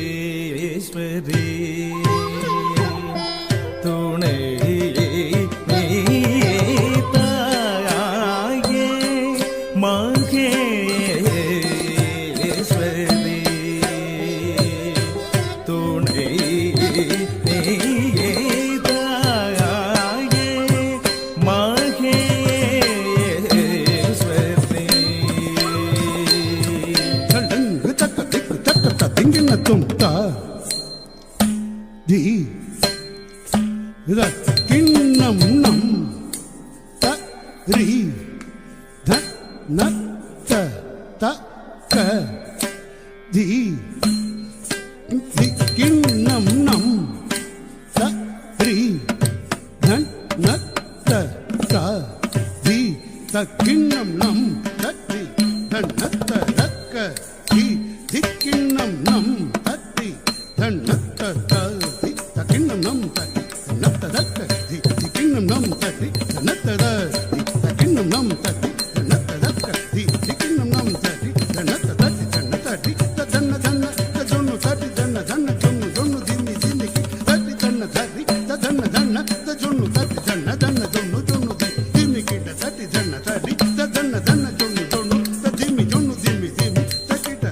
மகேஸ்வரி துணை தாயே மகேஸ்வரி துணை தும்தா தி கிண்ணம் நம் த ரி த ந த த க தி கிண்ணம் நம் த ரி த ந த க தி த கிண்ணம் நம் த ரி த ந த க தி கிண்ணம் நம் தத்தி தன்னத்த தத்தி தக்கிண்ணம் நம் தத்தி தன்னத்த தக்க தி கிண்ணம் நம் தத்தி தன்னத்த தத்தி தக்கிண்ணம் நம் தத்தி தன்னத்த தக்க தி கிண்ணம் நம் தத்தி தன்னத்த தத்தி தன்ன தத்தி தன்ன தன்ன தொன்னு தத்தி தன்ன தன்ன தொன்னு தொன்னு திம்மி திம்மிக்கு தத்தி தன்ன தத்தி தன்ன தன்ன தொன்னு தத்தி தன்ன தன்ன தொன்னு தொன்னு திம்மிக்கிட்ட தத்தி தன்ன தத்தி தன்ன தன்ன தொன்னு தொன்னு திம்மி தொன்னு திம்மி திம்மி தக்கிட்ட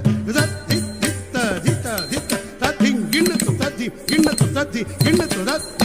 கிண்ணத்து தத்தி கிண்ணத்து தத்தி